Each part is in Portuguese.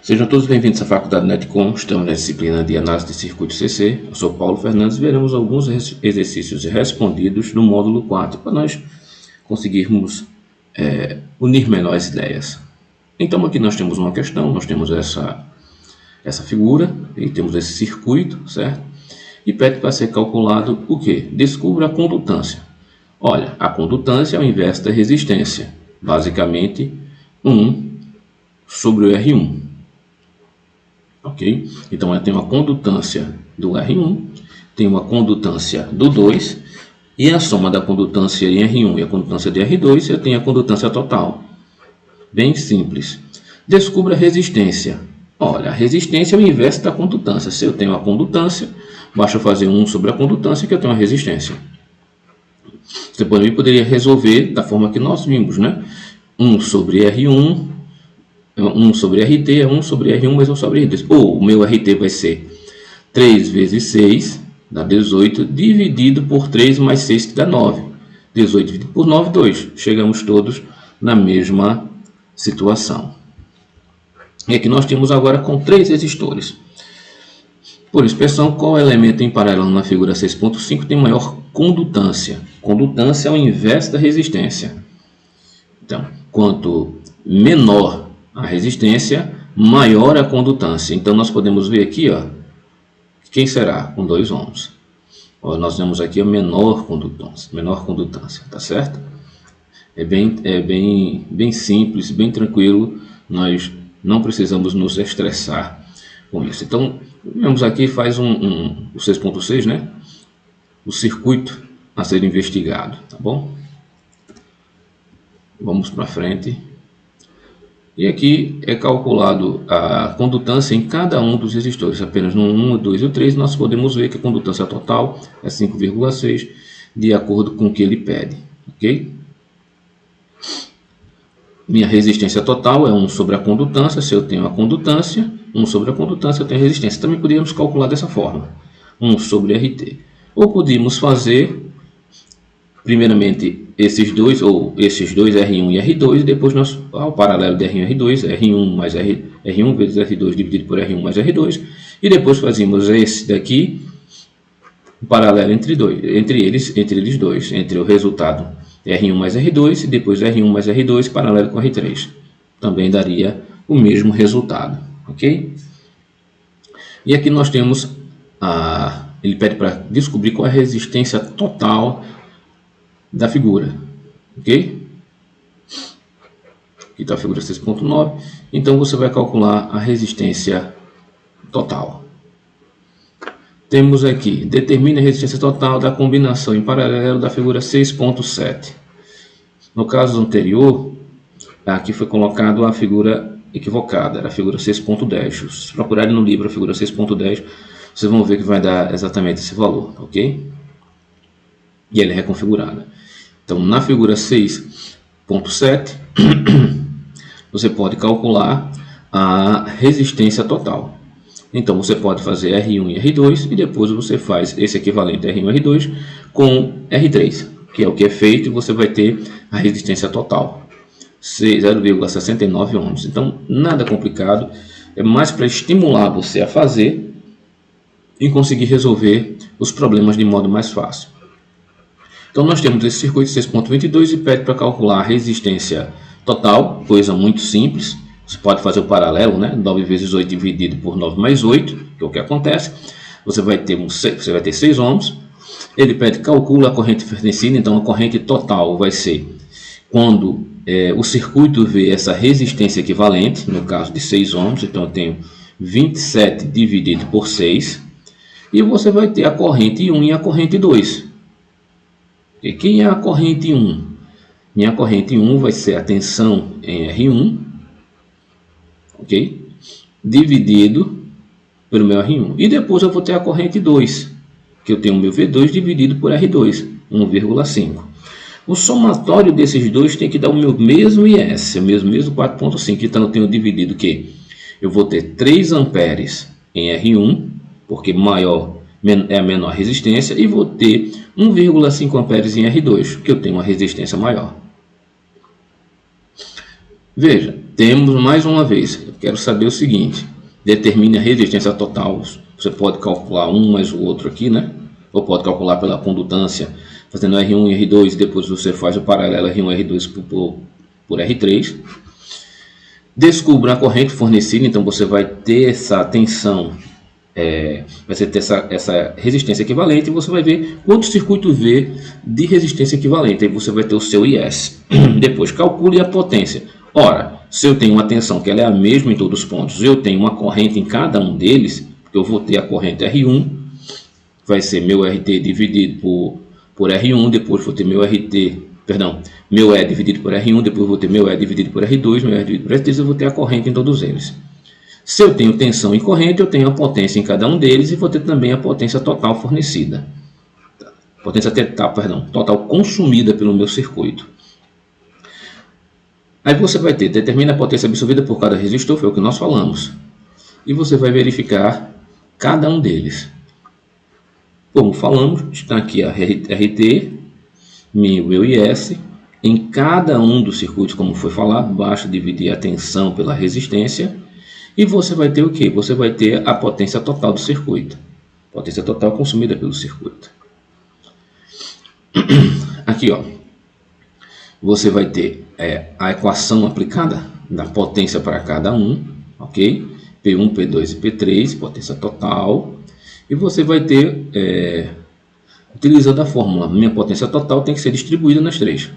Sejam todos bem-vindos à Faculdade Netcom. Estamos na disciplina de Análise de Circuito CC. Eu sou Paulo Fernandes e veremos alguns exercícios respondidos no módulo 4 para nós conseguirmos unir melhor as ideias. Então aqui nós temos uma questão, nós temos essa figura e temos esse circuito, certo? E pede para ser calculado o que? Descubra a condutância. Olha, a condutância é o inverso da resistência, basicamente 1 sobre o R1. Ok? Então eu tenho a condutância do R1, tenho a condutância do 2, e a soma da condutância em R1 e a condutância de R2, eu tenho a condutância total. Bem simples. Descubra a resistência. Olha, a resistência é o inverso da condutância. Se eu tenho a condutância, basta fazer 1 sobre a condutância que eu tenho a resistência. Você poderia resolver da forma que nós vimos, né? 1 sobre R1, 1 sobre RT é 1 sobre R1 mais 1 sobre R2. Ou o meu RT vai ser 3 vezes 6, dá 18, dividido por 3 mais 6, que dá 9. 18 dividido por 9, 2. Chegamos todos na mesma situação. E aqui nós temos agora com 3 resistores. Por inspeção, qual elemento em paralelo na figura 6.5 tem maior condutância? Condutância é o inverso da resistência. Então, quanto menor a resistência, maior a condutância. Então, nós podemos ver aqui, ó, quem será? Com 2 ohms. Ó, nós vemos aqui a menor condutância, tá certo? É bem simples, bem tranquilo. Nós não precisamos nos estressar com isso. Então, vemos aqui, faz o 6.6, né? O circuito a ser investigado, tá bom? Vamos para frente. E aqui é calculado a condutância em cada um dos resistores. Apenas no 1, 2 e 3 nós podemos ver que a condutância total é 5,6, de acordo com o que ele pede. Ok? Minha resistência total é 1 sobre a condutância. Se eu tenho a condutância, 1 sobre a condutância, eu tenho a resistência. Também poderíamos calcular dessa forma, 1 sobre RT. Ou podíamos fazer, primeiramente, esses dois R1 e R2, e depois nós, ao paralelo de R1 e R2, R1 mais R1 vezes R2 dividido por R1 mais R2, e depois fazíamos esse daqui, o paralelo entre eles dois, entre o resultado R1 mais R2 e depois R1 mais R2 paralelo com R3. Também daria o mesmo resultado, ok? E aqui nós temos, ele pede para descobrir qual é a resistência total da figura, ok? Aqui está a figura 6.9, então você vai calcular a resistência total. Temos aqui, determine a resistência total da combinação em paralelo da figura 6.7. No caso anterior, aqui foi colocado a figura equivocada, era a figura 6.10. Se procurarem no livro a figura 6.10, vocês vão ver que vai dar exatamente esse valor, ok? E ela é reconfigurada. Então, na figura 6.7, você pode calcular a resistência total. Então, você pode fazer R1 e R2 e depois você faz esse equivalente R1 e R2 com R3, que é o que é feito, e você vai ter a resistência total, 0,69 ohms. Então, nada complicado, é mais para estimular você a fazer e conseguir resolver os problemas de modo mais fácil. Então, nós temos esse circuito 6.22 e pede para calcular a resistência total, coisa muito simples. Você pode fazer o paralelo, né? 9 vezes 8 dividido por 9 mais 8, que é o que acontece. Você vai ter 6 ohms. Ele pede calcula a corrente fornecida, então a corrente total vai ser quando o circuito vê essa resistência equivalente, no caso de 6 ohms, então eu tenho 27 dividido por 6. E você vai ter a corrente 1 e a corrente 2. E quem é a corrente 1? Minha corrente 1 vai ser a tensão em R1, ok? Dividido pelo meu R1. E depois eu vou ter a corrente 2, que eu tenho o meu V2 dividido por R2, 1,5. O somatório desses dois tem que dar o meu mesmo IS, o mesmo 4,5. Então eu tenho dividido que eu vou ter 3 amperes em R1, porque é a menor resistência, e vou ter 1,5 amperes em R2, que eu tenho uma resistência maior. Veja, temos mais uma vez, eu quero saber o seguinte, determine a resistência total, você pode calcular um mais o outro aqui, né? Ou pode calcular pela condutância, fazendo R1 e R2, e depois você faz o paralelo R1 e R2 por R3. Descubra a corrente fornecida, então você vai ter essa tensão, vai ter essa resistência equivalente, e você vai ver quanto circuito V de resistência equivalente, aí você vai ter o seu IS. Depois calcule a potência. Ora, se eu tenho uma tensão que ela é a mesma em todos os pontos, eu tenho uma corrente em cada um deles, porque eu vou ter a corrente R1, vai ser meu RT dividido por R1, depois vou ter meu meu E dividido por R1, depois vou ter meu E dividido por R2, meu E dividido por R3, eu vou ter a corrente em todos eles. Se eu tenho tensão e corrente, eu tenho a potência em cada um deles e vou ter também a potência total fornecida. Potência total consumida pelo meu circuito. Aí você vai ter, determina a potência absorvida por cada resistor, foi o que nós falamos. E você vai verificar cada um deles. Como falamos, está aqui a RT, meu IS. Em cada um dos circuitos, como foi falado, basta dividir a tensão pela resistência. E você vai ter o que? Você vai ter a potência total do circuito. Potência total consumida pelo circuito. Aqui, ó. Você vai ter a equação aplicada da potência para cada um, ok? P1, P2 e P3, potência total. E você vai ter, utilizando a fórmula, minha potência total tem que ser distribuída nas três.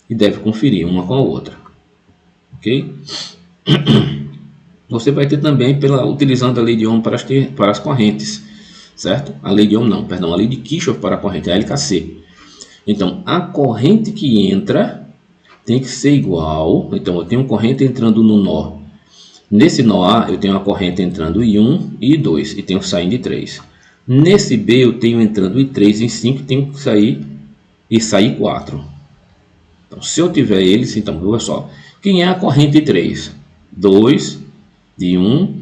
E deve conferir uma com a outra, ok? Você vai ter também, utilizando a lei de Ohm para as correntes, certo? A lei de Ohm não, perdão, a lei de Kirchhoff para a corrente, a LKC. Então, a corrente que entra tem que ser igual. Então, eu tenho corrente entrando no nó. Nesse nó A, eu tenho a corrente entrando I1 e I2 e tenho saindo I3. Nesse B, eu tenho entrando I3 e I5 e tenho que sair 4. Então, se eu tiver eles, então, olha só. Quem é a corrente I3? 2 de 1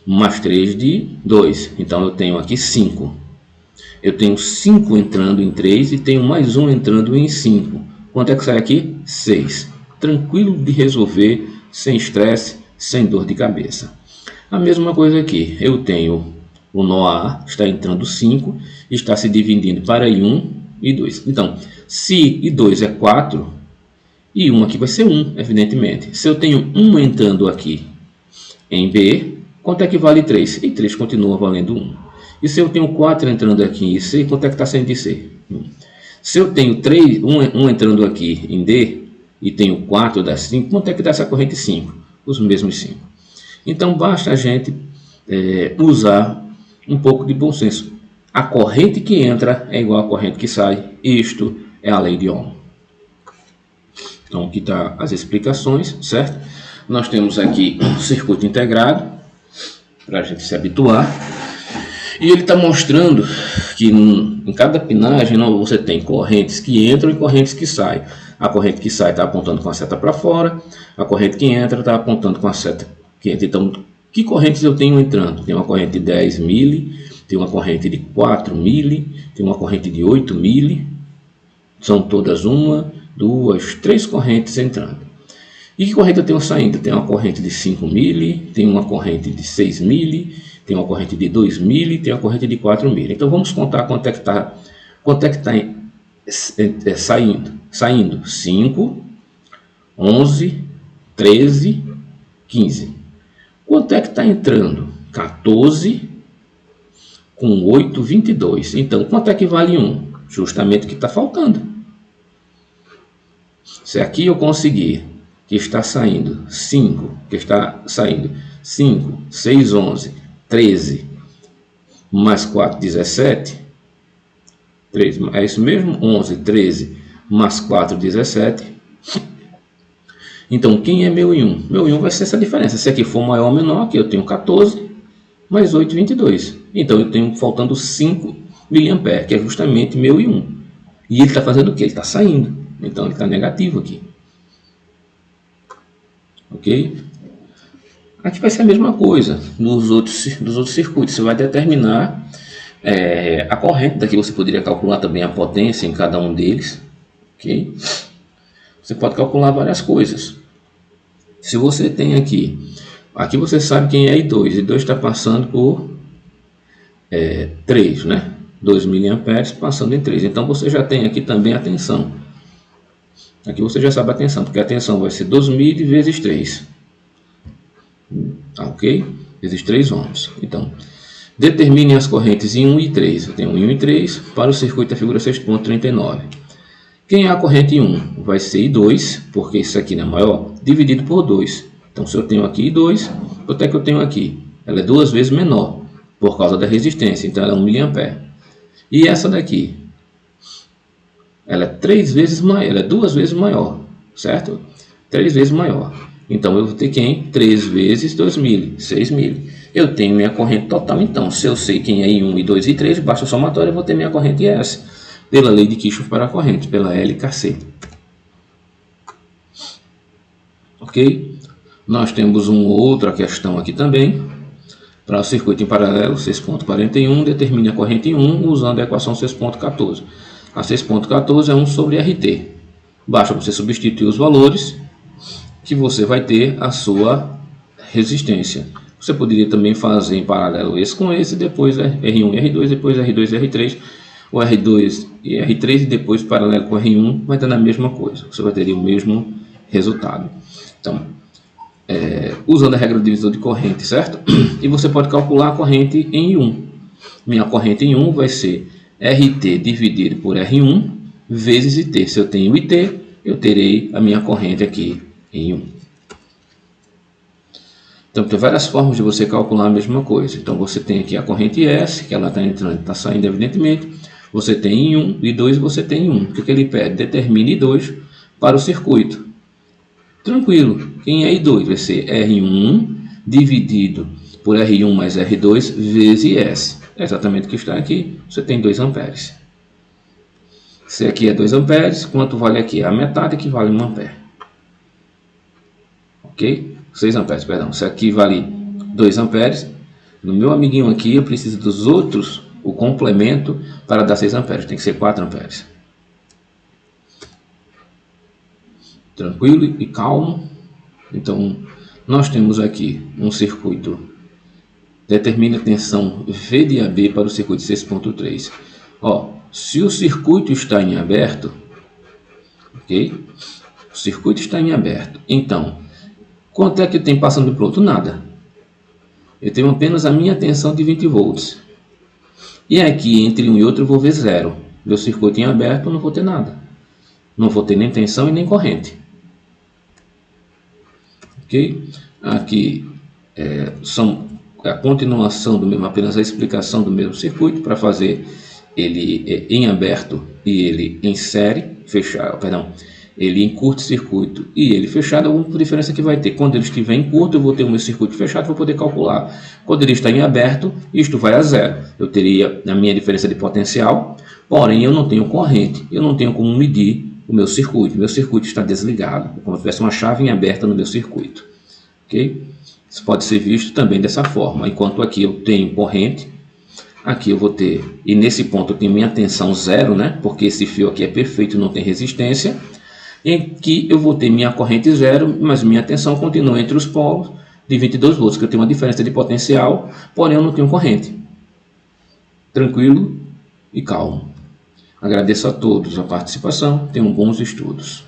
mais 3 de 2. Então, eu tenho aqui 5. Eu tenho 5 entrando em 3 e tenho mais 1 entrando em 5. Quanto é que sai aqui? 6. Tranquilo de resolver, sem estresse, sem dor de cabeça. A mesma coisa aqui. Eu tenho o nó A, está entrando 5, está se dividindo para I1 e 2. Então, se I2 é 4, I1 aqui vai ser 1, evidentemente. Se eu tenho 1 entrando aqui em B, quanto é que vale 3? E 3 continua valendo 1. E se eu tenho 4 entrando aqui em C, quanto é que está saindo de C? Se eu tenho 1 entrando aqui em D e tenho 4 das 5, quanto é que dá essa corrente 5? Os mesmos 5. Então basta a gente usar um pouco de bom senso. A corrente que entra é igual à corrente que sai. Isto é a lei de Ohm. Então aqui está as explicações, certo? Nós temos aqui um circuito integrado, para a gente se habituar. E ele está mostrando que em cada pinagem você tem correntes que entram e correntes que saem. A corrente que sai está apontando com a seta para fora, a corrente que entra está apontando com a seta que entra. Então, que correntes eu tenho entrando? Tem uma corrente de 10 mili, tem uma corrente de 4 mili, tem uma corrente de 8 mili. São todas 1, 2, 3 correntes entrando. E que corrente eu tenho saindo? Tem uma corrente de 5 mili, tem uma corrente de 6 mili, tem uma corrente de 2 mili, tem uma corrente de 4 mili. Então vamos contar quanto é que está saindo. Saindo 5, 11, 13, 15. Quanto é que está entrando? 14 com 8, 22. Então quanto é que vale 1? Justamente o que está faltando. Se aqui eu conseguir que está saindo 5, 6, 11, 13, mais 4, 17, 3, é isso mesmo? 11, 13, mais 4, 17. Então, quem é meu I1? Meu I1 vai ser essa diferença. Se aqui for maior ou menor, aqui eu tenho 14, mais 8, 22. Então, eu tenho faltando 5 mA, que é justamente meu I1. E ele está fazendo o quê? Ele está saindo. Então, ele está negativo aqui. Ok? Aqui vai ser a mesma coisa dos outros circuitos. Você vai determinar a corrente. Daqui você poderia calcular também a potência em cada um deles. Ok? Você pode calcular várias coisas. Se você tem aqui você sabe quem é I2. I2 está passando por 3, né? 2 mA passando em 3. Então você já tem aqui também a tensão. Aqui você já sabe a tensão, porque a tensão vai ser 2.000 vezes 3. Tá, ok? Vezes 3 ohms. Então, determine as correntes em 1 e 3. Eu tenho 1 e 3 para o circuito da figura 6.39. Quem é a corrente em 1? Vai ser I2, porque isso aqui não é maior, dividido por 2. Então, se eu tenho aqui I2, quanto é que eu tenho aqui? Ela é 2 vezes menor, por causa da resistência, então ela é 1 mA. E essa daqui? Ela é 3 vezes maior, ela é 2 vezes maior, certo? 3 vezes maior. Então, eu vou ter quem? 3 vezes 2.000, 6.000. Eu tenho minha corrente total, então, se eu sei quem é I1, I2 e I3, baixa a somatória, eu vou ter minha corrente S, pela lei de Kirchhoff para a corrente, pela LKC. Ok? Nós temos uma outra questão aqui também. Para o circuito em paralelo, 6.41, determine a corrente em 1 usando a equação 6.14. A 6.14 é 1 sobre RT. Basta você substituir os valores que você vai ter a sua resistência. Você poderia também fazer em paralelo esse com esse, depois R1 e R2, depois R2 e R3, o R2 e R3 e depois paralelo com R1, vai dar a mesma coisa. Você vai ter o mesmo resultado. Então, usando a regra do divisor de corrente, certo? E você pode calcular a corrente em I1. Minha corrente em 1 vai ser RT dividido por R1 vezes IT. Se eu tenho IT, eu terei a minha corrente aqui em 1. Então, tem várias formas de você calcular a mesma coisa. Então, você tem aqui a corrente S, que ela está entrando e está saindo, evidentemente. Você tem I1, I2 e você tem I1. O que ele pede? Determine I2 para o circuito. Tranquilo. Quem é I2? Vai ser R1 dividido por R1 mais R2 vezes S. É exatamente o que está aqui. Você tem 2 amperes. Se aqui é 2 amperes, quanto vale aqui? A metade equivale a 1 ampere. Ok? 6 amperes, perdão. Se aqui vale 2 amperes, no meu amiguinho aqui eu preciso dos outros, o complemento, para dar 6 amperes. Tem que ser 4 amperes. Tranquilo e calmo. Então, nós temos aqui um circuito. Determina a tensão V de AB para o circuito 6.3. Se o circuito está em aberto, ok? O circuito está em aberto. Então, quanto é que tem passando para o outro? Nada. Eu tenho apenas a minha tensão de 20 volts. E aqui, entre um e outro, eu vou ver zero. Meu circuito em aberto, eu não vou ter nada. Não vou ter nem tensão e nem corrente. Ok? Aqui são a continuação do mesmo, apenas a explicação do mesmo circuito para fazer ele em aberto e ele em série, fechado, perdão, ele em curto-circuito e ele fechado. A única diferença que vai ter, quando ele estiver em curto, eu vou ter o meu circuito fechado, vou poder calcular. Quando ele está em aberto, isto vai a zero. Eu teria a minha diferença de potencial, porém eu não tenho corrente, eu não tenho como medir o meu circuito. Meu circuito está desligado, como se tivesse uma chave em aberta no meu circuito. Ok? Isso pode ser visto também dessa forma. Enquanto aqui eu tenho corrente, aqui eu vou ter, e nesse ponto eu tenho minha tensão zero, né? Porque esse fio aqui é perfeito, não tem resistência. Em que eu vou ter minha corrente zero, mas minha tensão continua entre os polos de 22 volts, que eu tenho uma diferença de potencial, porém eu não tenho corrente. Tranquilo e calmo. Agradeço a todos a participação, tenham bons estudos.